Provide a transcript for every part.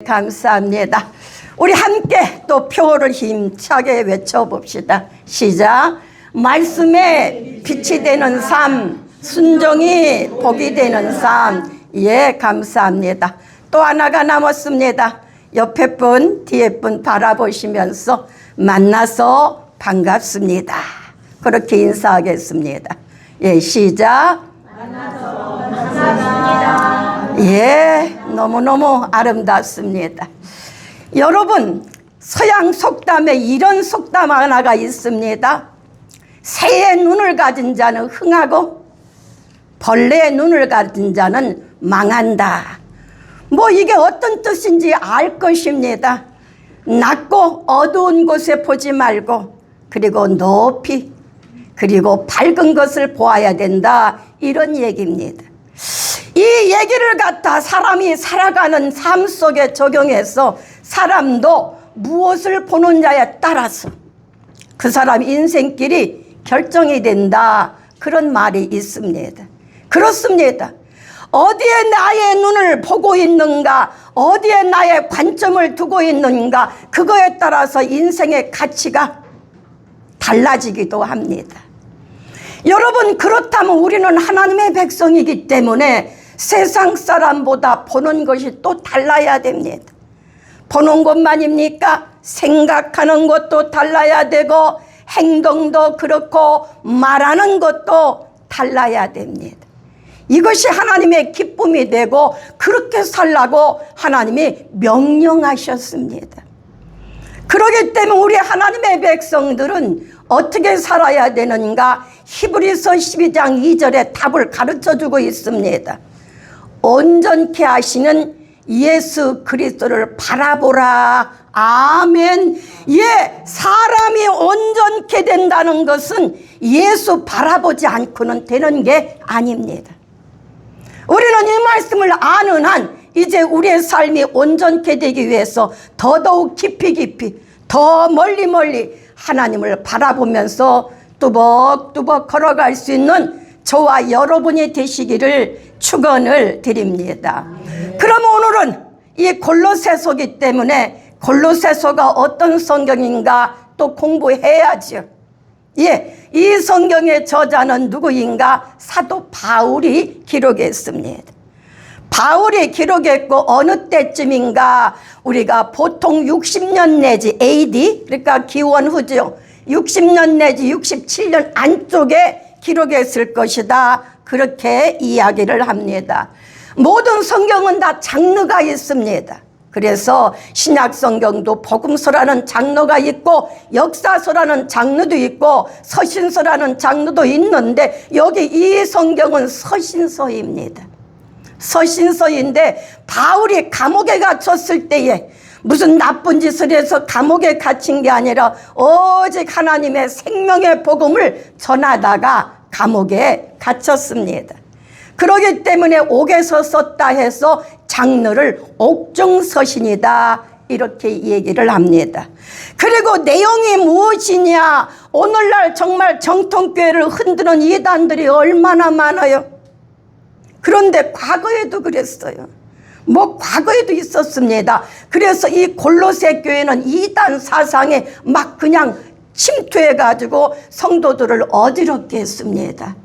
감사합니다. 우리 함께 또 표를 힘차게 외쳐봅시다. 시작. 말씀에 빛이 되는 삶, 순종이 복이 되는 삶. 예, 감사합니다. 또 하나가 남았습니다. 옆에 분, 뒤에 분 바라보시면서 만나서 반갑습니다. 그렇게 인사하겠습니다. 예, 시작. 만나서 반갑습니다. 예, 너무너무 아름답습니다. 여러분, 서양 속담에 이런 속담 하나가 있습니다. 새의 눈을 가진 자는 흥하고 벌레의 눈을 가진 자는 망한다. 뭐 이게 어떤 뜻인지 알 것입니다. 낮고 어두운 곳에 보지 말고 그리고 높이 그리고 밝은 것을 보아야 된다. 이런 얘기입니다. 이 얘기를 갖다 사람이 살아가는 삶 속에 적용해서 사람도 무엇을 보느냐에 따라서 그 사람 인생길이 결정이 된다. 그런 말이 있습니다. 그렇습니다. 어디에 나의 눈을 보고 있는가, 어디에 나의 관점을 두고 있는가, 그거에 따라서 인생의 가치가 달라지기도 합니다. 여러분, 그렇다면 우리는 하나님의 백성이기 때문에 세상 사람보다 보는 것이 또 달라야 됩니다. 보는 것만입니까? 생각하는 것도 달라야 되고 행동도 그렇고 말하는 것도 달라야 됩니다. 이것이 하나님의 기쁨이 되고 그렇게 살라고 하나님이 명령하셨습니다. 그렇기 때문에 우리 하나님의 백성들은 어떻게 살아야 되는가? 히브리서 12장 2절에 답을 가르쳐주고 있습니다. 온전케 하시는 예수 그리스도를 바라보라. 아멘. 예, 사람이 온전케 된다는 것은 예수 바라보지 않고는 되는 게 아닙니다. 우리는 이 말씀을 아는 한 이제 우리의 삶이 온전케 되기 위해서 더더욱 깊이 더 멀리 하나님을 바라보면서 뚜벅뚜벅 걸어갈 수 있는 저와 여러분이 되시기를 축원을 드립니다. 그럼 오늘은 이 골로새서기 때문에 골로새서가 어떤 성경인가 또 공부해야죠. 예, 이 성경의 저자는 누구인가? 사도 바울이 기록했습니다. 바울이 기록했고 어느 때쯤인가? 우리가 보통 60년 내지 AD, 그러니까 기원 후죠. 60년 내지 67년 안쪽에 기록했을 것이다. 그렇게 이야기를 합니다. 모든 성경은 다 장르가 있습니다. 그래서 신약 성경도 복음서라는 장르가 있고 역사서라는 장르도 있고 서신서라는 장르도 있는데 여기 이 성경은 서신서입니다. 서신서인데 바울이 감옥에 갇혔을 때에 무슨 나쁜 짓을 해서 감옥에 갇힌 게 아니라 오직 하나님의 생명의 복음을 전하다가 감옥에 갇혔습니다. 그러기 때문에 옥에서 썼다 해서 장르를 옥중서신이다 이렇게 얘기를 합니다. 그리고 내용이 무엇이냐? 오늘날 정말 정통교회를 흔드는 이단들이 얼마나 많아요. 그런데 과거에도 그랬어요. 뭐 과거에도 있었습니다. 그래서 이 골로새 교회는 이단 사상에 막 그냥 침투해가지고 성도들을 어지럽게 했습니다.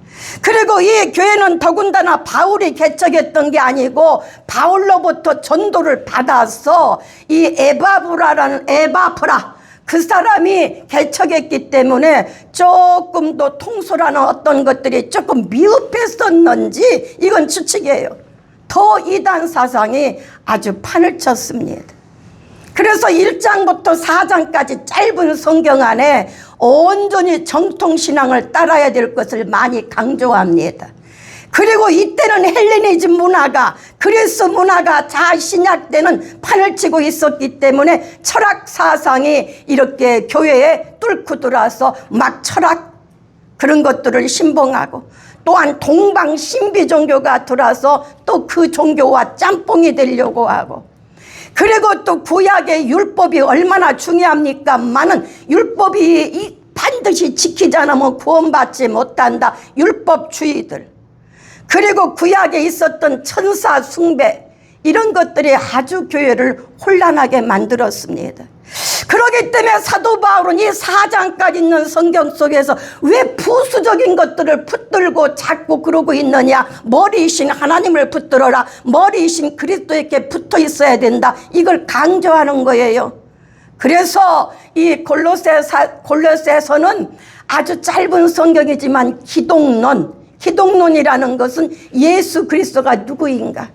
그리고 이 교회는 더군다나 바울이 개척했던 게 아니고 바울로부터 전도를 받아서 이 에바프라 그 사람이 개척했기 때문에 조금 더 통솔하는 어떤 것들이 조금 미흡했었는지 이건 추측이에요. 더 이단 사상이 아주 판을 쳤습니다. 그래서 1장부터 4장까지 짧은 성경 안에 온전히 정통신앙을 따라야 될 것을 많이 강조합니다. 그리고 이때는 헬레니즘 문화가 그리스 문화가 자신약 때는 판을 치고 있었기 때문에 철학 사상이 이렇게 교회에 뚫고 들어와서 막 철학 그런 것들을 신봉하고 또한 동방 신비 종교가 들어와서 또 그 종교와 짬뽕이 되려고 하고 그리고 또 구약의 율법이 얼마나 중요합니까? 많은 율법이 반드시 지키지 않으면 구원받지 못한다. 율법주의들. 그리고 구약에 있었던 천사 숭배 이런 것들이 아주 교회를 혼란하게 만들었습니다. 그렇기 때문에 사도 바울은 이 4장까지 있는 성경 속에서 왜 부수적인 것들을 붙들고 자꾸 그러고 있느냐, 머리이신 하나님을 붙들어라, 머리이신 그리스도에게 붙어 있어야 된다, 이걸 강조하는 거예요. 그래서 이 골로새서는 아주 짧은 성경이지만 기독론이라는 것은 예수 그리스도가 누구인가,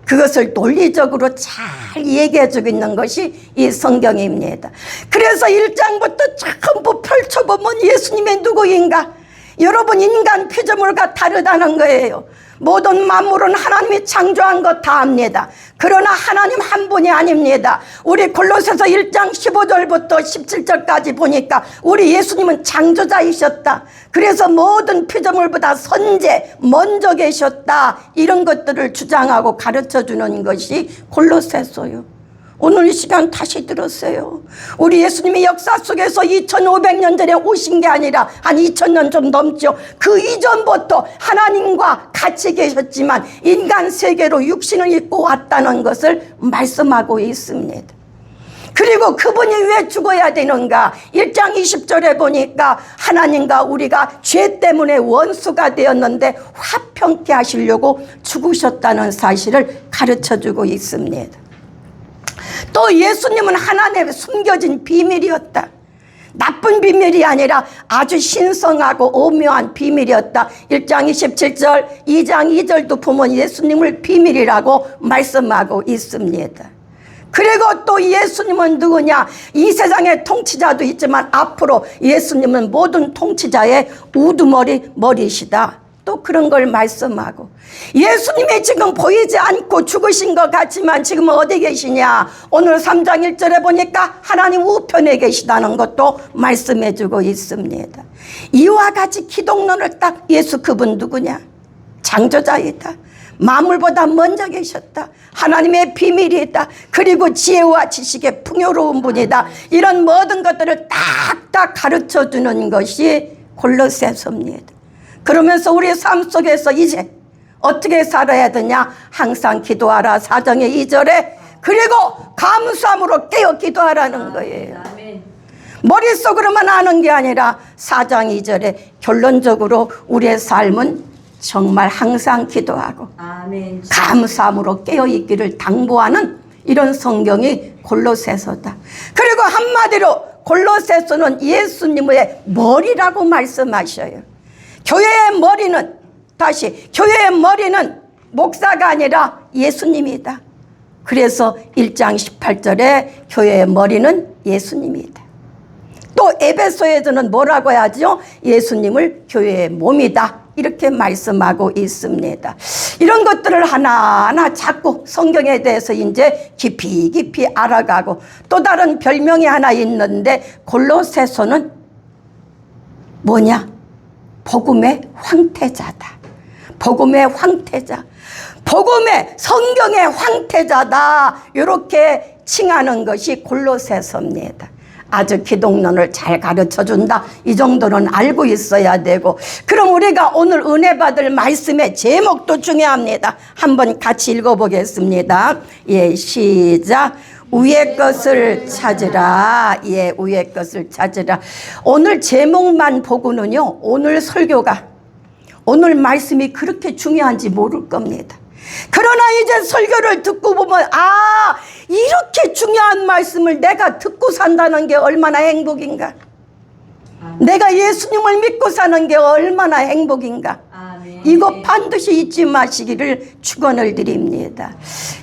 그것을 논리적으로 잘 얘기해주고 있는 것이 이 성경입니다. 그래서 1장부터 전부 펼쳐보면 예수님이 누구인가, 여러분 인간 피조물과 다르다는 거예요. 모든 만물은 하나님이 창조한 것 다 압니다. 그러나 하나님 한 분이 아닙니다. 우리 골로새서 1장 15절부터 17절까지 보니까 우리 예수님은 창조자이셨다. 그래서 모든 피조물보다 선제, 먼저 계셨다. 이런 것들을 주장하고 가르쳐주는 것이 골로새서요. 오늘 이 시간 다시 들었어요. 우리 예수님이 역사 속에서 2500년 전에 오신 게 아니라 한 2000년 좀 넘죠. 그 이전부터 하나님과 같이 계셨지만 인간 세계로 육신을 입고 왔다는 것을 말씀하고 있습니다. 그리고 그분이 왜 죽어야 되는가, 1장 20절에 보니까 하나님과 우리가 죄 때문에 원수가 되었는데 화평케 하시려고 죽으셨다는 사실을 가르쳐주고 있습니다. 또 예수님은 하나님의 숨겨진 비밀이었다. 나쁜 비밀이 아니라 아주 신성하고 오묘한 비밀이었다. 1장 27절, 2장 2절도 보면 예수님을 비밀이라고 말씀하고 있습니다. 그리고 또 예수님은 누구냐, 이 세상의 통치자도 있지만 앞으로 예수님은 모든 통치자의 우두머리 머리시다. 또 그런 걸 말씀하고, 예수님이 지금 보이지 않고 죽으신 것 같지만 지금 어디 계시냐, 오늘 3장 1절에 보니까 하나님 우편에 계시다는 것도 말씀해 주고 있습니다. 이와 같이 기독론을 딱, 예수 그분 누구냐, 창조자이다, 만물보다 먼저 계셨다, 하나님의 비밀이다, 그리고 지혜와 지식의 풍요로운 분이다, 이런 모든 것들을 딱딱 가르쳐 주는 것이 골로새서입니다. 그러면서 우리 삶 속에서 이제 어떻게 살아야 되냐, 항상 기도하라, 4장의 2절에, 그리고 감사함으로 깨어 기도하라는 거예요. 머릿속으로만 아는 게 아니라 4장 2절에 결론적으로 우리의 삶은 정말 항상 기도하고 감사함으로 깨어 있기를 당부하는 이런 성경이 골로새서다. 그리고 한마디로 골로새서는 예수님의 머리라고 말씀하셔요. 교회의 머리는, 다시 교회의 머리는 목사가 아니라 예수님이다. 그래서 1장 18절에 교회의 머리는 예수님이다. 또 에베소에서는 뭐라고 하죠? 예수님을 교회의 몸이다, 이렇게 말씀하고 있습니다. 이런 것들을 하나하나 자꾸 성경에 대해서 이제 깊이 알아가고, 또 다른 별명이 하나 있는데 골로새서는 뭐냐? 복음의 황태자다. 복음의 황태자, 복음의 성경의 황태자다, 이렇게 칭하는 것이 골로새서입니다. 아주 기독론을 잘 가르쳐준다, 이 정도는 알고 있어야 되고, 그럼 우리가 오늘 은혜 받을 말씀의 제목도 중요합니다. 한번 같이 읽어보겠습니다. 예, 시작. 위의 것을 찾으라. 예, 위의 것을 찾으라. 오늘 제목만 보고는요, 오늘 설교가, 오늘 말씀이 그렇게 중요한지 모를 겁니다. 그러나 이제 설교를 듣고 보면, 아, 이렇게 중요한 말씀을 내가 듣고 산다는 게 얼마나 행복인가, 내가 예수님을 믿고 사는 게 얼마나 행복인가, 이거 반드시 잊지 마시기를 축원을 드립니다.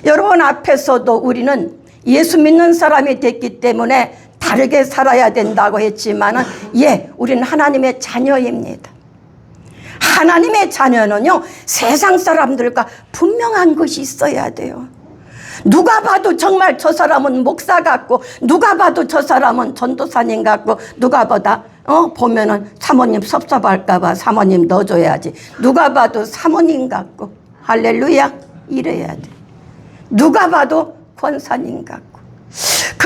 여러분 앞에서도 우리는 예수 믿는 사람이 됐기 때문에 다르게 살아야 된다고 했지만은, 예, 우리는 하나님의 자녀입니다. 하나님의 자녀는요, 세상 사람들과 분명한 것이 있어야 돼요. 누가 봐도 정말 저 사람은 목사 같고, 누가 봐도 저 사람은 전도사님 같고, 누가 보면은 사모님 섭섭할까봐 사모님 넣어줘야지, 누가 봐도 사모님 같고, 할렐루야, 이래야 돼. 누가 봐도 권사님 같고.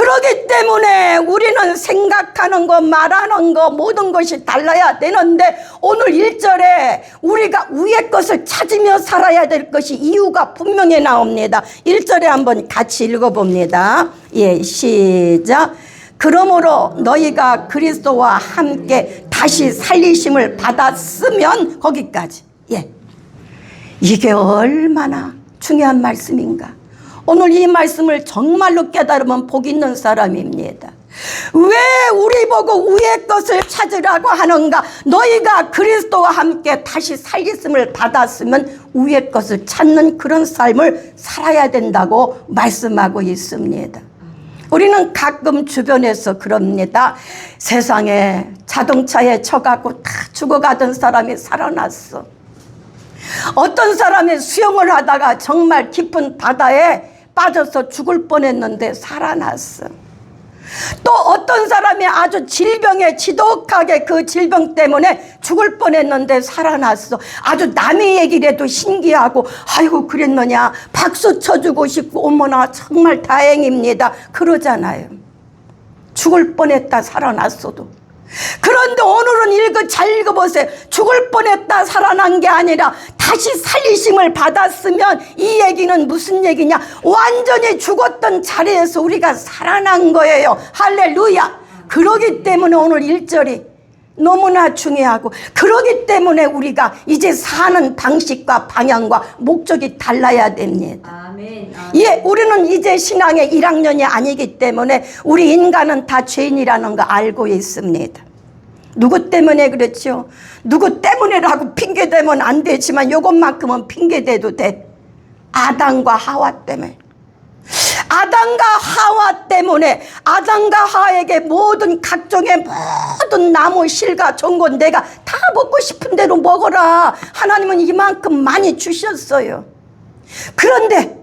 그러기 때문에 우리는 생각하는 거, 말하는 거, 모든 것이 달라야 되는데 오늘 1절에 우리가 위의 것을 찾으며 살아야 될 것이 이유가 분명히 나옵니다. 1절에 한번 같이 읽어봅니다. 예, 시작. 그러므로 너희가 그리스도와 함께 다시 살리심을 받았으면, 거기까지. 예, 이게 얼마나 중요한 말씀인가. 오늘 이 말씀을 정말로 깨달으면 복 있는 사람입니다. 왜 우리 보고 위의 것을 찾으라고 하는가? 너희가 그리스도와 함께 다시 살리심을 받았으면 위의 것을 찾는 그런 삶을 살아야 된다고 말씀하고 있습니다. 우리는 가끔 주변에서 그럽니다. 세상에 자동차에 쳐갖고 다 죽어가던 사람이 살아났어. 어떤 사람이 수영을 하다가 정말 깊은 바다에 빠져서 죽을 뻔했는데 살아났어. 또 어떤 사람이 아주 질병에 지독하게 그 질병 때문에 죽을 뻔했는데 살아났어. 아주 남의 얘기를 해도 신기하고 아이고 그랬느냐 박수 쳐주고 싶고 어머나 정말 다행입니다 그러잖아요. 죽을 뻔했다 살아났어도. 그런데 오늘은 잘 읽어보세요. 죽을 뻔했다 살아난 게 아니라 다시 살리심을 받았으면, 이 얘기는 무슨 얘기냐? 완전히 죽었던 자리에서 우리가 살아난 거예요. 할렐루야. 그러기 때문에 오늘 1절이 너무나 중요하고, 그러기 때문에 우리가 이제 사는 방식과 방향과 목적이 달라야 됩니다. 아멘. 예, 우리는 이제 신앙의 1학년이 아니기 때문에 우리 인간은 다 죄인이라는 거 알고 있습니다. 누구 때문에 그렇죠? 누구 때문에라고 핑계대면 안 되지만 이것만큼은 핑계대도 돼. 아담과 하와 때문에. 아담과 하와 때문에, 아담과 하와에게 모든 각종의 모든 나무 실과 좋은 건 내가 다 먹고 싶은 대로 먹어라. 하나님은 이만큼 많이 주셨어요. 그런데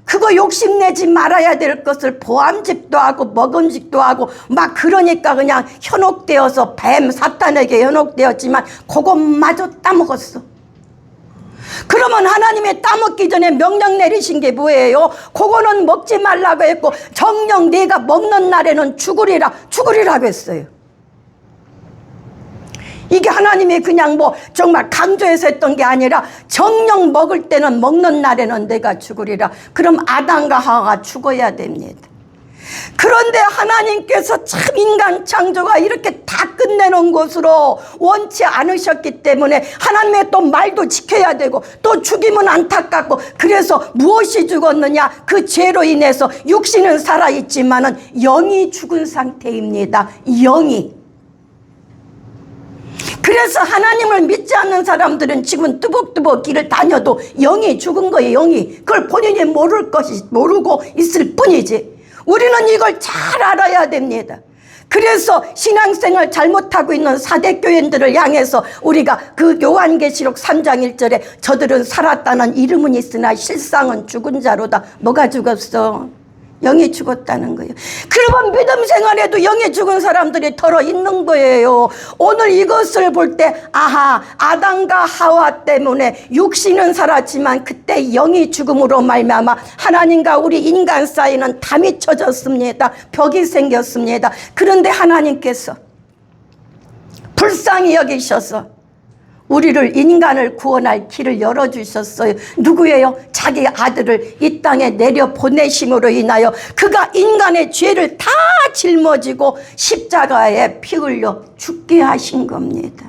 그거 욕심내지 말아야 될 것을 보암직도 하고 먹음직도 하고 막 그러니까 그냥 현혹되어서 뱀 사탄에게 현혹되었지만 그것마저 따먹었어. 그러면 하나님의 따먹기 전에 명령 내리신 게 뭐예요? 그거는 먹지 말라고 했고 정녕 네가 먹는 날에는 죽으리라고 했어요. 이게 하나님이 그냥 뭐 정말 강조해서 했던 게 아니라 정녕 먹을 때는 먹는 날에는 내가 죽으리라. 그럼 아담과 하와가 죽어야 됩니다. 그런데 하나님께서 참 인간 창조가 이렇게 다 끝내놓은 것으로 원치 않으셨기 때문에 하나님의 또 말도 지켜야 되고 또 죽이면 안타깝고, 그래서 무엇이 죽었느냐? 그 죄로 인해서 육신은 살아있지만은 영이 죽은 상태입니다. 영이. 그래서 하나님을 믿지 않는 사람들은 지금 뚜벅뚜벅 길을 다녀도 영이 죽은 거예요. 영이. 그걸 본인이 모르고 있을 뿐이지. 우리는 이걸 잘 알아야 됩니다. 그래서 신앙생활 잘못하고 있는 사대교인들을 향해서 우리가 그 요한계시록 3장 1절에 저들은 살았다는 이름은 있으나 실상은 죽은 자로다. 뭐가 죽었어? 영이 죽었다는 거예요. 그러면 믿음 생활에도 영이 죽은 사람들이 덜어 있는 거예요. 오늘 이것을 볼 때 아하, 아담과 하와 때문에 육신은 살았지만 그때 영이 죽음으로 말미암아 하나님과 우리 인간 사이는 담이 쳐졌습니다. 벽이 생겼습니다. 그런데 하나님께서 불쌍히 여기셔서 우리를, 인간을 구원할 길을 열어주셨어요. 누구예요? 자기 아들을 이 땅에 내려보내심으로 인하여 그가 인간의 죄를 다 짊어지고 십자가에 피 흘려 죽게 하신 겁니다.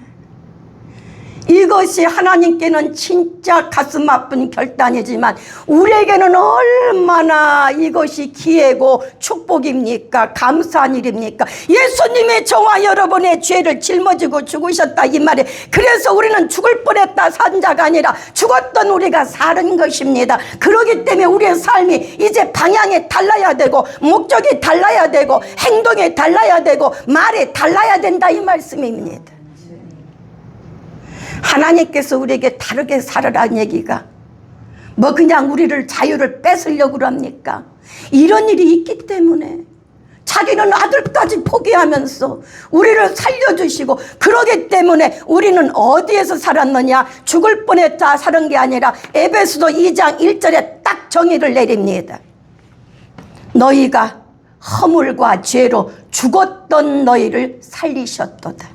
이것이 하나님께는 진짜 가슴 아픈 결단이지만 우리에게는 얼마나 이것이 기회고 축복입니까? 감사한 일입니까? 예수님의 저와 여러분의 죄를 짊어지고 죽으셨다 이 말에, 그래서 우리는 죽을 뻔했다 산 자가 아니라 죽었던 우리가 사는 것입니다. 그렇기 때문에 우리의 삶이 이제 방향이 달라야 되고 목적이 달라야 되고 행동이 달라야 되고 말이 달라야 된다 이 말씀입니다. 하나님께서 우리에게 다르게 살으라는 얘기가 뭐 그냥 우리를 자유를 뺏으려고 합니까? 이런 일이 있기 때문에 자기는 아들까지 포기하면서 우리를 살려주시고, 그러기 때문에 우리는 어디에서 살았느냐? 죽을 뻔했다 사는 게 아니라 에베소서 2장 1절에 딱 정의를 내립니다. 너희가 허물과 죄로 죽었던 너희를 살리셨도다.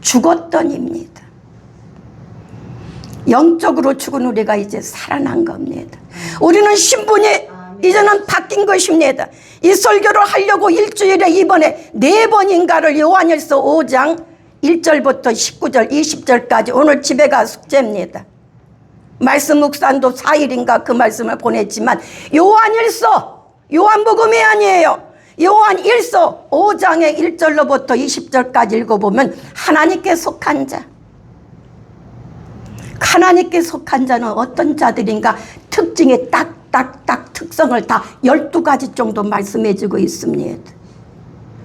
죽었던입니다. 영적으로 죽은 우리가 이제 살아난 겁니다. 우리는 신분이 이제는 바뀐 것입니다. 이 설교를 하려고 일주일에 이번에 4번인가를 요한일서 5장 1절부터 19절 20절까지 오늘 집에 가 숙제입니다. 말씀 묵상도 4일인가 그 말씀을 보냈지만 요한일서, 요한복음이 아니에요. 요한일서 5장의 1절로부터 20절까지 읽어보면 하나님께 속한 자, 하나님께 속한 자는 어떤 자들인가 특징의 딱딱딱 특성을 다 12가지 정도 말씀해 주고 있습니다.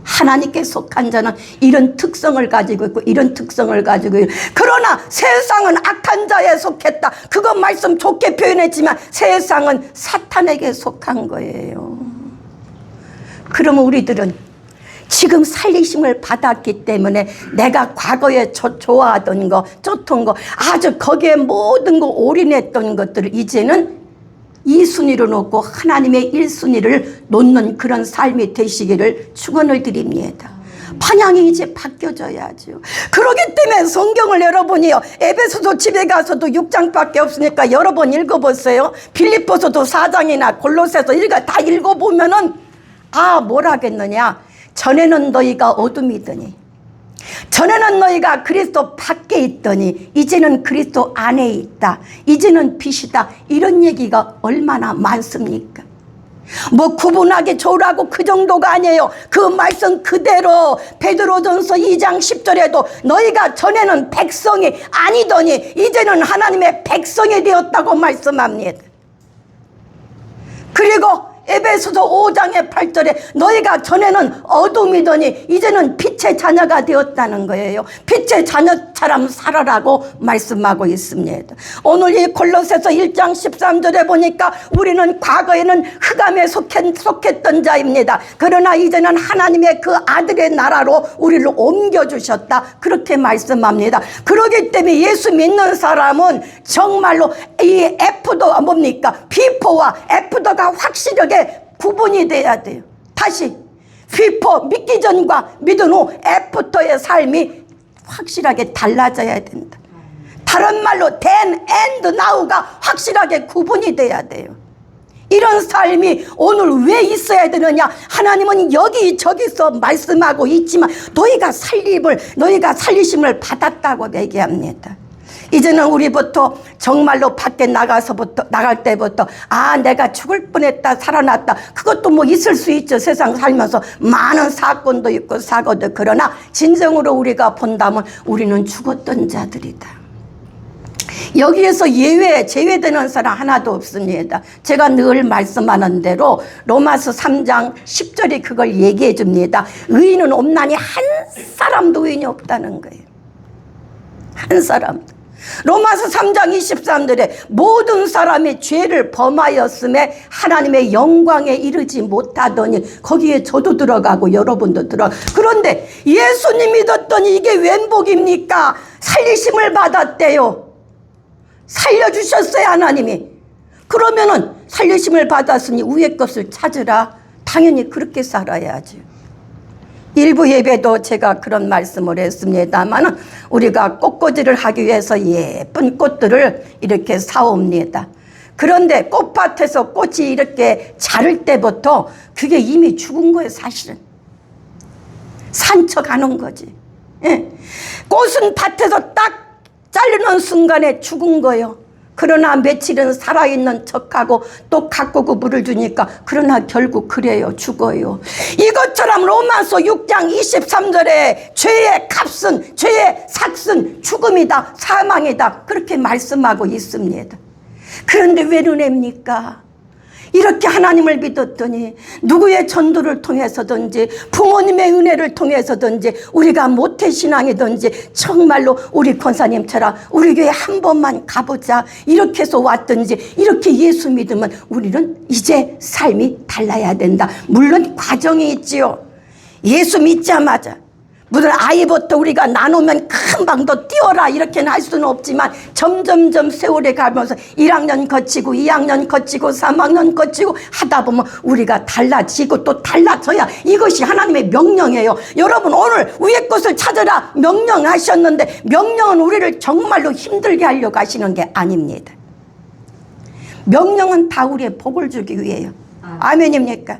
하나님께 속한 자는 이런 특성을 가지고 있고 이런 특성을 가지고 있고, 그러나 세상은 악한 자에 속했다. 그거 말씀 좋게 표현했지만 세상은 사탄에게 속한 거예요. 그러면 우리들은 지금 살리심을 받았기 때문에 내가 과거에 좋아하던 거, 좋던 거, 아주 거기에 모든 거 올인했던 것들을 이제는 2순위로 놓고 하나님의 1순위를 놓는 그런 삶이 되시기를 축원을 드립니다. 방향이 이제 바뀌어져야죠. 그렇기 때문에 성경을 여러분이요, 에베소서 집에 가서도 6장밖에 없으니까 여러 번 읽어보세요. 빌립보서도 4장이나 골로새서 다 읽어보면은 뭘 하겠느냐, 전에는 너희가 어둠이더니, 전에는 너희가 그리스도 밖에 있더니 이제는 그리스도 안에 있다, 이제는 빛이다, 이런 얘기가 얼마나 많습니까? 뭐 구분하기 좋으라고 그 정도가 아니에요. 그 말씀 그대로 베드로전서 2장 10절에도 너희가 전에는 백성이 아니더니 이제는 하나님의 백성이 되었다고 말씀합니다. 그리고 에베소서 5장의 8절에 너희가 전에는 어둠이더니 이제는 빛의 자녀가 되었다는 거예요. 빛의 자녀처럼 살아라고 말씀하고 있습니다. 오늘 이 골로새서 1장 13절에 보니까 우리는 과거에는 흑암에 속했던 자입니다. 그러나 이제는 하나님의 그 아들의 나라로 우리를 옮겨주셨다, 그렇게 말씀합니다. 그렇기 때문에 예수 믿는 사람은 정말로 이 애프터가 뭡니까? 비포와 애프터가 확실하게 구분이 돼야 돼요. 다시 비포, 믿기 전과 믿은 후 애프터의 삶이 확실하게 달라져야 된다. 다른 말로 then and now가 확실하게 구분이 돼야 돼요. 이런 삶이 오늘 왜 있어야 되느냐? 하나님은 여기저기서 말씀하고 있지만 너희가 살리심을 받았다고 얘기합니다. 이제는 우리부터 정말로 밖에 나갈 때부터 내가 죽을 뻔했다, 살아났다, 그것도 뭐 있을 수 있죠. 세상 살면서 많은 사건도 있고 사고도. 그러나 진정으로 우리가 본다면 우리는 죽었던 자들이다. 여기에서 제외되는 사람 하나도 없습니다. 제가 늘 말씀하는 대로 로마서 3장 10절이 그걸 얘기해 줍니다. 의인은 없나니 한 사람도 의인이 없다는 거예요. 한 사람도. 로마서 3장 23절에 모든 사람이 죄를 범하였음에 하나님의 영광에 이르지 못하더니, 거기에 저도 들어가고 여러분도 들어가고. 그런데 예수님 믿었더니 이게 웬 복입니까? 살리심을 받았대요. 살려주셨어요, 하나님이. 그러면은 살리심을 받았으니 위의 것을 찾으라. 당연히 그렇게 살아야지. 일부 예배도 제가 그런 말씀을 했습니다만 우리가 꽃꽂이를 하기 위해서 예쁜 꽃들을 이렇게 사옵니다. 그런데 꽃밭에서 꽃이 이렇게 자랄 때부터 그게 이미 죽은 거예요. 사실은 산쳐가는 거지. 꽃은 밭에서 딱 자르는 순간에 죽은 거예요. 그러나 며칠은 살아있는 척하고 또 가꾸고 물을 주니까 그러나 결국 그래요, 죽어요. 이것처럼 로마서 6장 23절에 죄의 값은, 죄의 삭은 죽음이다, 사망이다, 그렇게 말씀하고 있습니다. 그런데 왜 은혜입니까? 이렇게 하나님을 믿었더니 누구의 전도를 통해서든지 부모님의 은혜를 통해서든지 우리가 모태신앙이든지 정말로 우리 권사님처럼 우리 교회 한 번만 가보자 이렇게 해서 왔든지 이렇게 예수 믿으면 우리는 이제 삶이 달라야 된다. 물론 과정이 있지요. 예수 믿자마자 무슨 아이부터 우리가 나누면 금방 더 뛰어라 이렇게는 할 수는 없지만 점점점 세월이 가면서 1학년 거치고 2학년 거치고 3학년 거치고 하다 보면 우리가 달라지고 또 달라져야 이것이 하나님의 명령이에요. 여러분 오늘 위의 것을 찾으라 명령하셨는데 명령은 우리를 정말로 힘들게 하려고 하시는 게 아닙니다. 명령은 다 우리의 복을 주기 위해요. 아멘입니까?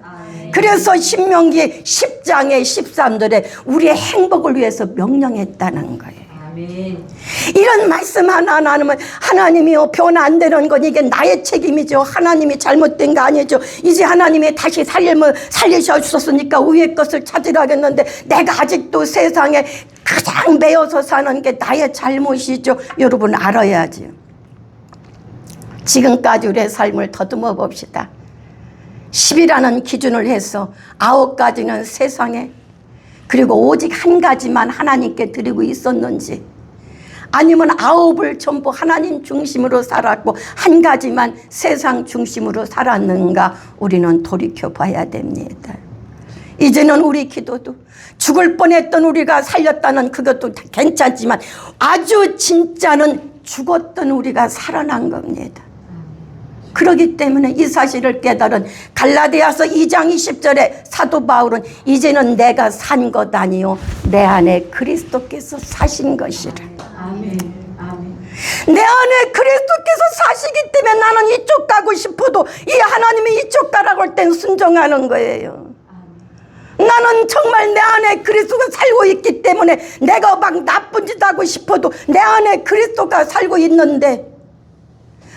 그래서 신명기 10장의 13절에 우리의 행복을 위해서 명령했다는 거예요. 아멘. 이런 말씀 하나하나 하면 하나님이요 변화 안 되는 건 이게 나의 책임이죠. 하나님이 잘못된 거 아니죠. 이제 하나님이 다시 살리셨으니까 위의 것을 찾으라겠는데 내가 아직도 세상에 가장 매여서 사는 게 나의 잘못이죠. 여러분 알아야죠. 지금까지 우리의 삶을 더듬어 봅시다. 10이라는 기준을 해서 9가지는 세상에 그리고 오직 한 가지만 하나님께 드리고 있었는지 아니면 9을 전부 하나님 중심으로 살았고 한 가지만 세상 중심으로 살았는가 우리는 돌이켜 봐야 됩니다. 이제는 우리 기도도 죽을 뻔했던 우리가 살렸다는 그것도 괜찮지만 아주 진짜는 죽었던 우리가 살아난 겁니다. 그렇기 때문에 이 사실을 깨달은 갈라디아서 2장 20절에 사도 바울은 이제는 내가 산 것 아니요 내 안에 그리스도께서 사신 것이라. 아멘. 아멘. 내 안에 그리스도께서 사시기 때문에 나는 이쪽 가고 싶어도 이 하나님이 이쪽 가라고 할 땐 순종하는 거예요. 나는 정말 내 안에 그리스도가 살고 있기 때문에 내가 막 나쁜 짓 하고 싶어도 내 안에 그리스도가 살고 있는데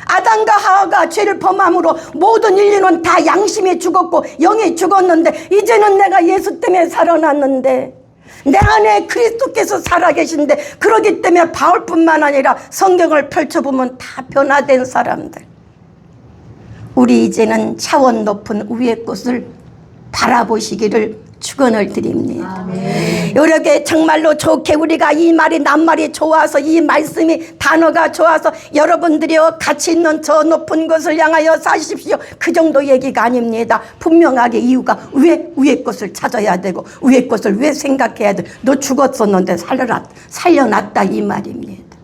아담과 하와가 죄를 범함으로 모든 인류는 다 양심이 죽었고 영이 죽었는데 이제는 내가 예수 때문에 살아났는데 내 안에 그리스도께서 살아계신데 그러기 때문에 바울뿐만 아니라 성경을 펼쳐보면 다 변화된 사람들. 우리 이제는 차원 높은 위의 것을 바라보시기를 축원을 드립니다. 아멘. 이렇게 정말로 좋게 우리가 이 말이 낱말이 좋아서 이 말씀이 단어가 좋아서 여러분들이요 가치 있는 저 높은 것을 향하여 사십시오 그 정도 얘기가 아닙니다. 분명하게 이유가 왜 위의 것을 찾아야 되고 위의 것을 왜 생각해야 돼. 너 죽었었는데 살려놨다 이 말입니다.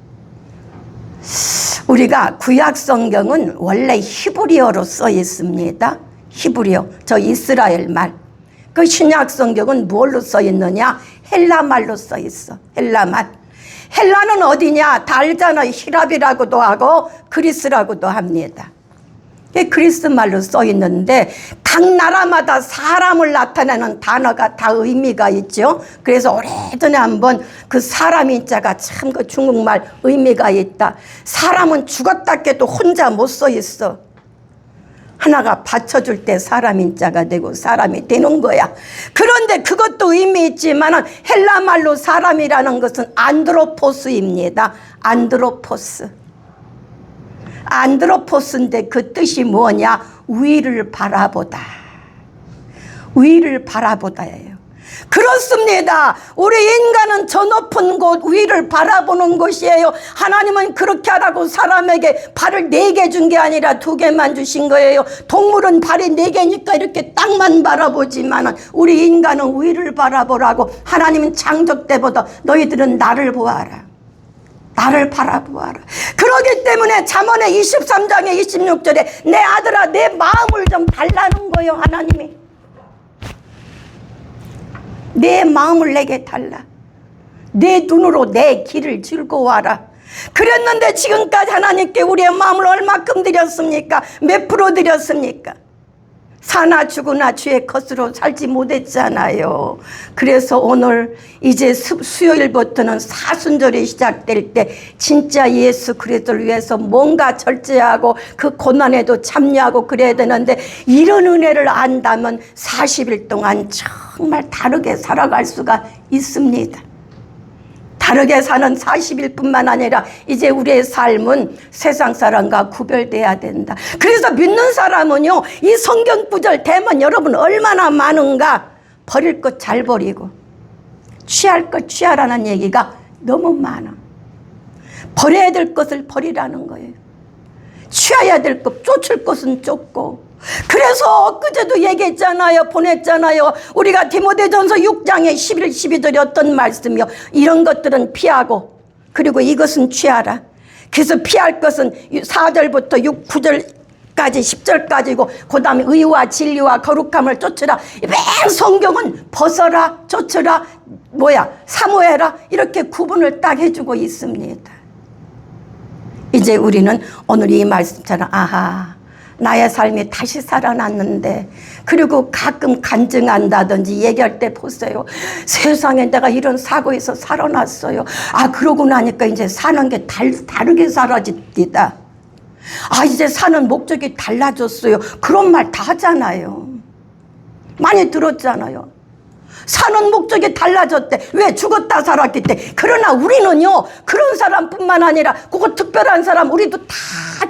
우리가 구약 성경은 원래 히브리어로 써 있습니다. 히브리어 저 이스라엘 말. 그 신약 성경은 뭘로 써 있느냐? 헬라 말로 써 있어. 헬라 말. 헬라는 어디냐? 다 알잖아요. 히랍이라고도 하고 그리스라고도 합니다. 그리스 말로 써 있는데 각 나라마다 사람을 나타내는 단어가 다 의미가 있죠. 그래서 오래전에 한번 그 사람인 자가 참 그 중국말 의미가 있다. 사람은 죽었다 해도 혼자 못 써 있어. 하나가 받쳐줄 때 사람인 자가 되고 사람이 되는 거야. 그런데 그것도 의미 있지만 헬라 말로 사람이라는 것은 안드로포스입니다. 안드로포스. 안드로포스인데 그 뜻이 뭐냐? 위를 바라보다. 위를 바라보다예요. 그렇습니다. 우리 인간은 저 높은 곳 위를 바라보는 것이에요. 하나님은 그렇게 하라고 사람에게 발을 4개 준 게 아니라 2개만 주신 거예요. 동물은 발이 4개니까 이렇게 땅만 바라보지만 우리 인간은 위를 바라보라고 하나님은 창조 때보다 너희들은 나를 보아라. 나를 바라보아라. 그러기 때문에 잠언의 23장의 26절에 내 아들아 내 마음을 좀 달라는 거예요. 하나님이 내 마음을 내게 달라. 내 눈으로 내 길을 즐거워하라. 그랬는데 지금까지 하나님께 우리의 마음을 얼마큼 드렸습니까? 몇 프로 드렸습니까? 사나 죽으나 주의 것으로 살지 못했잖아요. 그래서 오늘 이제 수요일부터는 사순절이 시작될 때 진짜 예수 그리스도를 위해서 뭔가 절제하고 그 고난에도 참여하고 그래야 되는데 이런 은혜를 안다면 40일 동안 정말 다르게 살아갈 수가 있습니다. 다르게 사는 40일뿐만 아니라 이제 우리의 삶은 세상 사람과 구별돼야 된다. 그래서 믿는 사람은요, 이 성경 구절 대면 여러분 얼마나 많은가. 버릴 것 잘 버리고 취할 것 취하라는 얘기가 너무 많아. 버려야 될 것을 버리라는 거예요. 취해야 될 것, 쫓을 것은 쫓고 그래서 엊그제도 얘기했잖아요. 보냈잖아요. 우리가 디모데전서 6장에 11, 12절에 어떤 말씀이요. 이런 것들은 피하고 그리고 이것은 취하라. 그래서 피할 것은 4절부터 6, 9절까지 10절까지고 그 다음에 의와 진리와 거룩함을 쫓으라. 맨 성경은 벗어라, 쫓으라, 사모해라 이렇게 구분을 딱 해주고 있습니다. 이제 우리는 오늘 이 말씀처럼 아하 나의 삶이 다시 살아났는데 그리고 가끔 간증한다든지 얘기할 때 보세요. 세상에 내가 이런 사고에서 살아났어요. 아 그러고 나니까 이제 사는 게 다르게 사라집니다. 아 이제 사는 목적이 달라졌어요. 그런 말 다 하잖아요. 많이 들었잖아요. 사는 목적이 달라졌대. 왜? 죽었다 살았기 때문에. 그러나 우리는요 그런 사람뿐만 아니라 그거 특별한 사람 우리도 다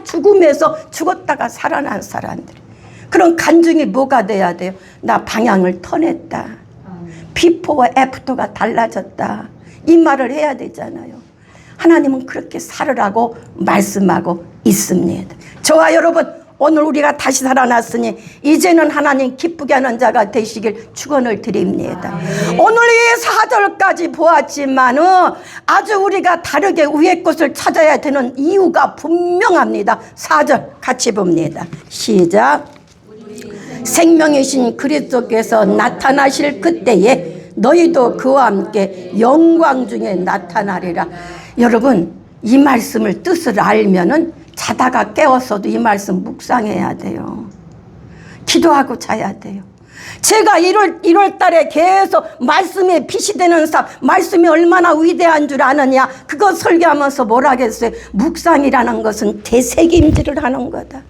죽음에서 죽었다가 살아난 사람들. 그런 간증이 뭐가 돼야 돼요? 나 방향을 터냈다. 비포와 애프터가 달라졌다. 이 말을 해야 되잖아요. 하나님은 그렇게 살으라고 말씀하고 있습니다. 저와 여러분 오늘 우리가 다시 살아났으니 이제는 하나님 기쁘게 하는 자가 되시길 축원을 드립니다. 오늘 이 4절까지 보았지만은 아주 우리가 다르게 위의 것을 찾아야 되는 이유가 분명합니다. 4절 같이 봅니다. 시작. 생명이신 그리스도께서 나타나실 그때에 너희도 그와 함께 영광 중에 나타나리라. 여러분 이 말씀을 뜻을 알면은 자다가 깨웠어도 이 말씀 묵상해야 돼요. 기도하고 자야 돼요. 제가 1월 달에 계속 말씀에 빛이 되는 삶, 말씀이 얼마나 위대한 줄 아느냐 그거 설교하면서 뭐라 했어요? 묵상이라는 것은 되새김질을 하는 거다.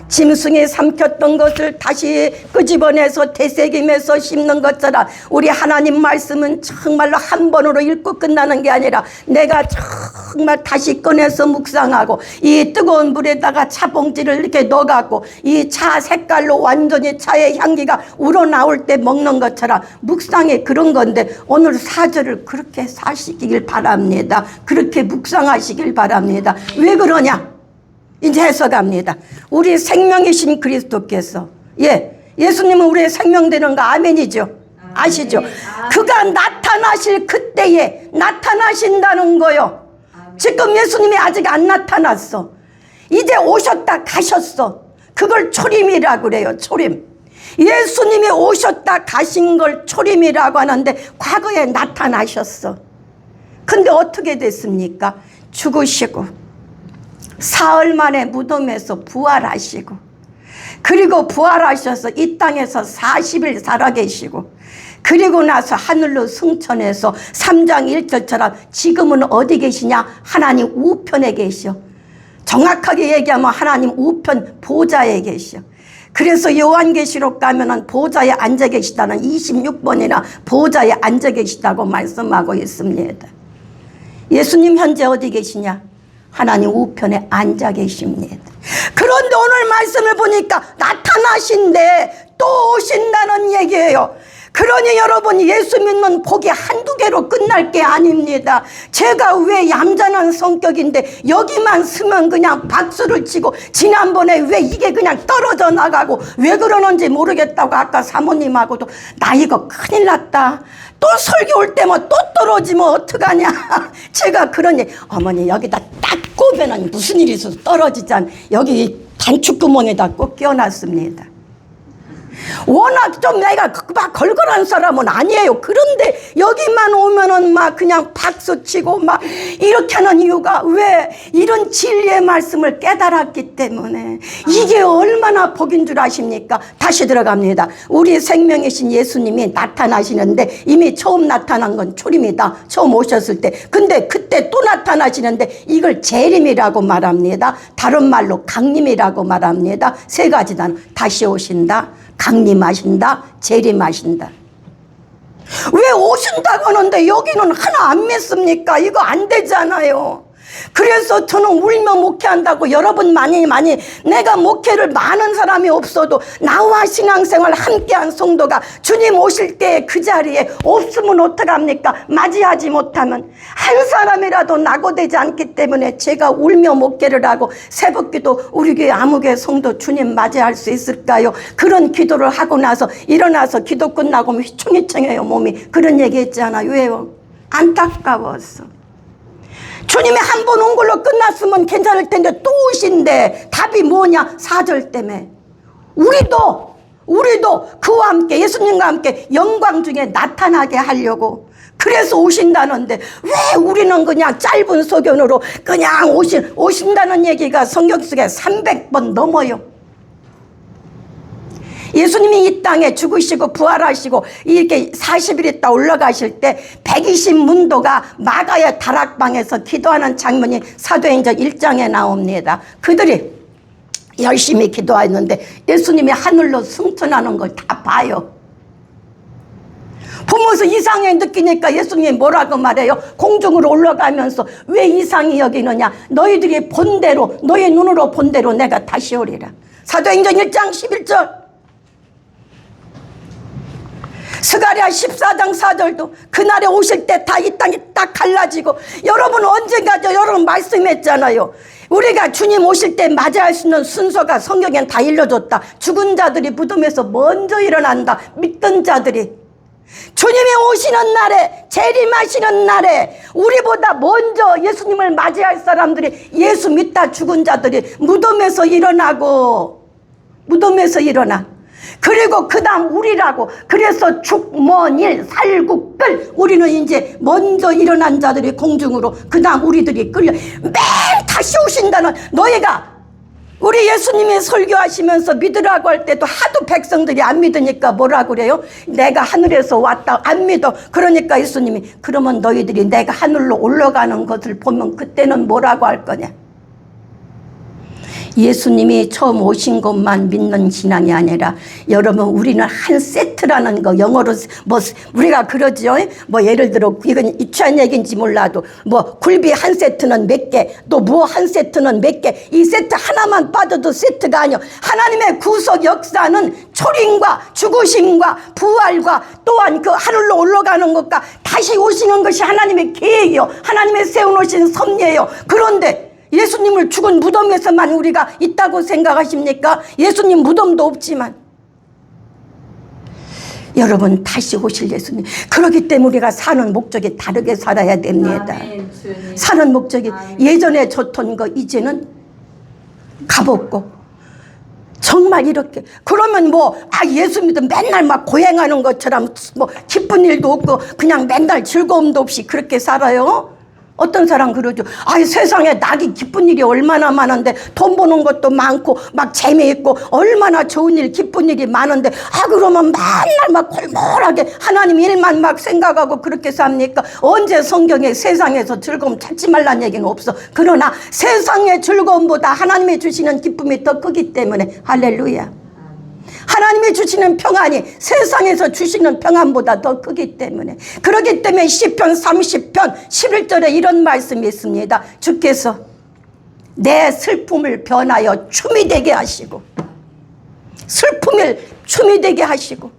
짐승이 삼켰던 것을 다시 끄집어내서 되새김해서 씹는 것처럼 우리 하나님 말씀은 정말로 한 번으로 읽고 끝나는 게 아니라 내가 정말 다시 꺼내서 묵상하고 이 뜨거운 물에다가 차봉지를 이렇게 넣어갖고 이 차 색깔로 완전히 차의 향기가 우러나올 때 먹는 것처럼 묵상이 그런 건데 오늘 4절을 그렇게 사시길 바랍니다. 그렇게 묵상하시길 바랍니다. 왜 그러냐? 이제 해석합니다. 우리 생명이신 그리스도께서 예수님은 우리의 생명 되는 거 아멘이죠. 아시죠? 그가 나타나실 그때에 나타나신다는 거요. 지금 예수님이 아직 안 나타났어. 이제 오셨다 가셨어. 그걸 초림이라고 그래요. 초림. 예수님이 오셨다 가신 걸 초림이라고 하는데 과거에 나타나셨어. 근데 어떻게 됐습니까? 죽으시고 사흘 만에 무덤에서 부활하시고 그리고 부활하셔서 이 땅에서 40일 살아계시고 그리고 나서 하늘로 승천해서 3장 1절처럼 지금은 어디 계시냐? 하나님 우편에 계셔. 정확하게 얘기하면 하나님 우편 보좌에 계셔. 그래서 요한계시록 가면은 보좌에 앉아 계시다는 26번이나 보좌에 앉아 계시다고 말씀하고 있습니다. 예수님 현재 어디 계시냐? 하나님 우편에 앉아 계십니다. 그런데 오늘 말씀을 보니까 나타나신데 또 오신다는 얘기예요. 그러니 여러분 예수 믿는 복이 한두 개로 끝날 게 아닙니다. 제가 왜 얌전한 성격인데 여기만 쓰면 그냥 박수를 치고 지난번에 왜 이게 그냥 떨어져 나가고 왜 그러는지 모르겠다고 아까 사모님하고도 나 이거 큰일 났다. 또 설교 올 때면 또 떨어지면 어떡하냐. 제가 그러니 어머니 여기다 딱 꼽으면 무슨 일이 있어서 떨어지잖아. 여기 단축구멍에다 꼭 끼워놨습니다. 워낙 좀 내가 막 걸걸한 사람은 아니에요. 그런데 여기만 오면은 막 그냥 박수치고 막 이렇게 하는 이유가 왜? 이런 진리의 말씀을 깨달았기 때문에. 이게 얼마나 복인 줄 아십니까? 다시 들어갑니다. 우리 생명이신 예수님이 나타나시는데 이미 처음 나타난 건 초림이다. 처음 오셨을 때. 근데 그때 또 나타나시는데 이걸 재림이라고 말합니다. 다른 말로 강림이라고 말합니다. 세 가지 단어. 다시 오신다, 강림하신다, 재림하신다. 왜 오신다고 하는데 여기는 하나 안 믿습니까? 이거 안 되잖아요. 그래서 저는 울며 목회한다고. 여러분 많이 내가 목회를 많은 사람이 없어도 나와 신앙생활 함께한 성도가 주님 오실 때 그 자리에 없으면 어떡합니까? 맞이하지 못하면 한 사람이라도 낙오되지 않기 때문에 제가 울며 목회를 하고 새벽기도 우리 교회 아무개 성도 주님 맞이할 수 있을까요? 그런 기도를 하고 나서 일어나서 기도 끝나고 휘청휘청해요 몸이. 그런 얘기 했잖아요. 왜요? 안타까웠어. 주님이 한 번 온 걸로 끝났으면 괜찮을 텐데 또 오신대. 답이 뭐냐? 4절 때문에 우리도 그와 함께 예수님과 함께 영광 중에 나타나게 하려고 그래서 오신다는데 왜 우리는 그냥 짧은 소견으로 그냥 오신다는 얘기가 성경 속에 300번 넘어요. 예수님이 이 땅에 죽으시고 부활하시고 이렇게 40일 있다 올라가실 때 120문도가 마가의 다락방에서 기도하는 장면이 사도행전 1장에 나옵니다. 그들이 열심히 기도했는데 예수님이 하늘로 승천하는 걸 다 봐요. 보면서 이상하게 느끼니까 예수님이 뭐라고 말해요? 공중으로 올라가면서 왜 이상히 여기느냐? 너희들이 본 대로 너희 눈으로 본 대로 내가 다시 오리라. 사도행전 1장 11절. 스가랴 14장 4절도 그날에 오실 때 다 이 땅이 딱 갈라지고. 여러분 언젠가죠? 여러분 말씀했잖아요. 우리가 주님 오실 때 맞이할 수 있는 순서가 성경엔 다 일러줬다. 죽은 자들이 무덤에서 먼저 일어난다. 믿던 자들이 주님이 오시는 날에 재림하시는 날에 우리보다 먼저 예수님을 맞이할 사람들이 예수 믿다 죽은 자들이 무덤에서 일어나. 그리고 그 다음 우리라고. 그래서 죽먼일 살국들 우리는 이제 먼저 일어난 자들이 공중으로 그 다음 우리들이 끌려 매일 다시 오신다는. 너희가 우리 예수님이 설교하시면서 믿으라고 할 때도 하도 백성들이 안 믿으니까 뭐라고 그래요? 내가 하늘에서 왔다. 안 믿어. 그러니까 예수님이 그러면 너희들이 내가 하늘로 올라가는 것을 보면 그때는 뭐라고 할 거냐? 예수님이 처음 오신 것만 믿는 신앙이 아니라 여러분 우리는 한 세트라는 거. 영어로 뭐 우리가 그러죠. 뭐 예를 들어 이건 유치한 얘기인지 몰라도 뭐 굴비 한 세트는 몇 개, 또 뭐 한 세트는 몇 개. 이 세트 하나만 빠져도 세트가 아니요. 하나님의 구속 역사는 초림과 죽으심과 부활과 또한 그 하늘로 올라가는 것과 다시 오시는 것이 하나님의 계획이요. 하나님의 세워놓으신 섭리예요. 그런데 예수님을 죽은 무덤에서만 우리가 있다고 생각하십니까? 예수님 무덤도 없지만 여러분 다시 오실 예수님. 그렇기 때문에 우리가 사는 목적이 다르게 살아야 됩니다. 아멘, 사는 목적이 아멘. 예전에 좋던 거 이제는 가볍고 정말 이렇게. 그러면 예수 믿으면 맨날 막 고행하는 것처럼 뭐 기쁜 일도 없고 그냥 맨날 즐거움도 없이 그렇게 살아요? 어떤 사람 그러죠. 세상에 낙이 기쁜 일이 얼마나 많은데 돈 버는 것도 많고 막 재미있고 얼마나 좋은 일 기쁜 일이 많은데 그러면 맨날 막 골몰하게 하나님 일만 막 생각하고 그렇게 삽니까? 언제 성경에 세상에서 즐거움 찾지 말란 얘기는 없어. 그러나 세상의 즐거움보다 하나님이 주시는 기쁨이 더 크기 때문에 할렐루야. 하나님이 주시는 평안이 세상에서 주시는 평안보다 더 크기 때문에. 그렇기 때문에 시편 30편 11절에 이런 말씀이 있습니다. 주께서 내 슬픔을 변하여 춤이 되게 하시고 슬픔을 춤이 되게 하시고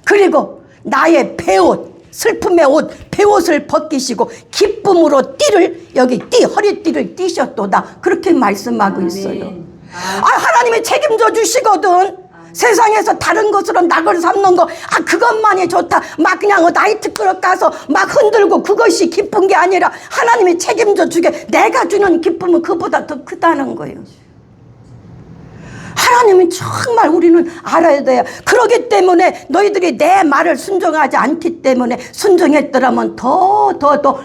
그리고 나의 배옷 슬픔의 옷 배옷을 벗기시고 기쁨으로 띠를 여기 허리띠를 띠셨도다. 그렇게 말씀하고 있어요. 하나님이 책임져 주시거든. 세상에서 다른 것으로 낙을 삼는 거 그것만이 좋다. 막 그냥 나이트클럽 가서 막 흔들고 그것이 기쁜 게 아니라 하나님이 책임져 주게. 내가 주는 기쁨은 그보다 더 크다는 거예요. 하나님은 정말 우리는 알아야 돼요. 그렇기 때문에 너희들이 내 말을 순종하지 않기 때문에 순종했더라면 더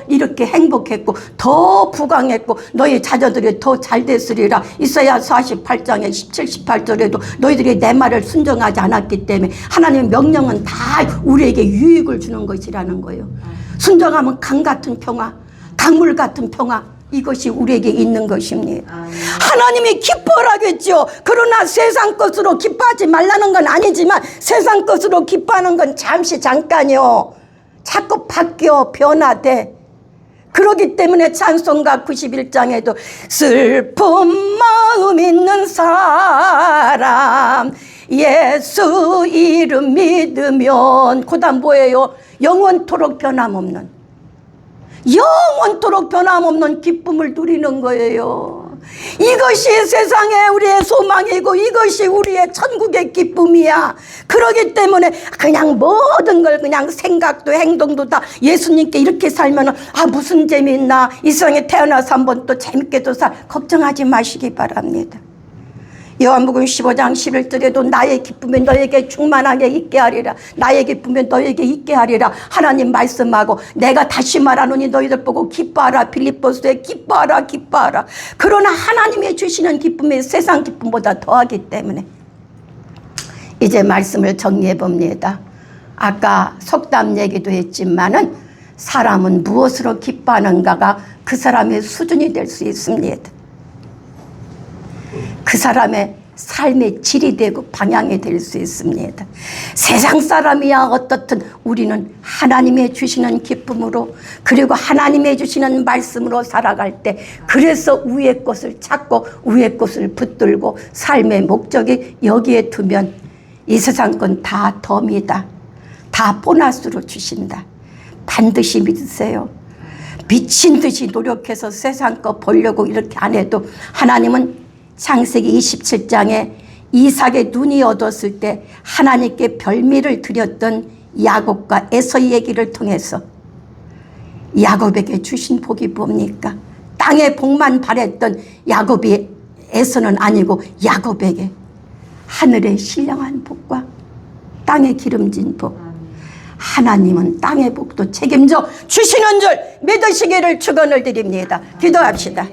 이렇게 행복했고 더 부강했고 너희 자녀들이 더 잘 됐으리라. 이사야 48장에 17, 18절에도 너희들이 내 말을 순종하지 않았기 때문에 하나님의 명령은 다 우리에게 유익을 주는 것이라는 거예요. 순종하면 강 같은 평화, 강물 같은 평화, 이것이 우리에게 있는 것입니다. 하나님이 기뻐하겠죠. 그러나 세상 것으로 기뻐하지 말라는 건 아니지만 세상 것으로 기뻐하는 건 잠시 잠깐이요. 자꾸 바뀌어 변화돼. 그러기 때문에 찬송가 91장에도 슬픈 마음 있는 사람 예수 이름 믿으면 그다음 뭐예요? 영원토록 변함없는 기쁨을 누리는 거예요. 이것이 세상에 우리의 소망이고 이것이 우리의 천국의 기쁨이야. 그러기 때문에 그냥 모든 걸 그냥 생각도 행동도 다 예수님께 이렇게 살면 무슨 재미있나, 이 세상에 태어나서 한번 또 재밌게도 걱정하지 마시기 바랍니다. 요한복음 15장 11절에도 나의 기쁨이 너에게 충만하게 있게 하리라. 나의 기쁨이 너에게 있게 하리라. 하나님 말씀하고 내가 다시 말하노니 너희들 보고 기뻐하라. 빌립보서에 기뻐하라 기뻐하라. 그러나 하나님이 주시는 기쁨이 세상 기쁨보다 더하기 때문에 이제 말씀을 정리해 봅니다. 아까 속담 얘기도 했지만은 사람은 무엇으로 기뻐하는가가 그 사람의 수준이 될 수 있습니다. 그 사람의 삶의 질이 되고 방향이 될 수 있습니다. 세상 사람이야 어떻든 우리는 하나님의 주시는 기쁨으로 그리고 하나님의 주시는 말씀으로 살아갈 때 그래서 위의 것을 찾고 위의 것을 붙들고 삶의 목적이 여기에 두면 이 세상 건 다 덤이다. 다 보너스로 주신다. 반드시 믿으세요. 미친 듯이 노력해서 세상 거 보려고 이렇게 안 해도 하나님은 창세기 27장에 이삭의 눈이 어두웠을 때 하나님께 별미를 드렸던 야곱과 에서의 얘기를 통해서 야곱에게 주신 복이 뭡니까? 땅의 복만 바랬던 야곱이 에서는 아니고 야곱에게 하늘의 신령한 복과 땅의 기름진 복, 하나님은 땅의 복도 책임져 주시는 줄 믿으시기를 축원을 드립니다. 기도합시다.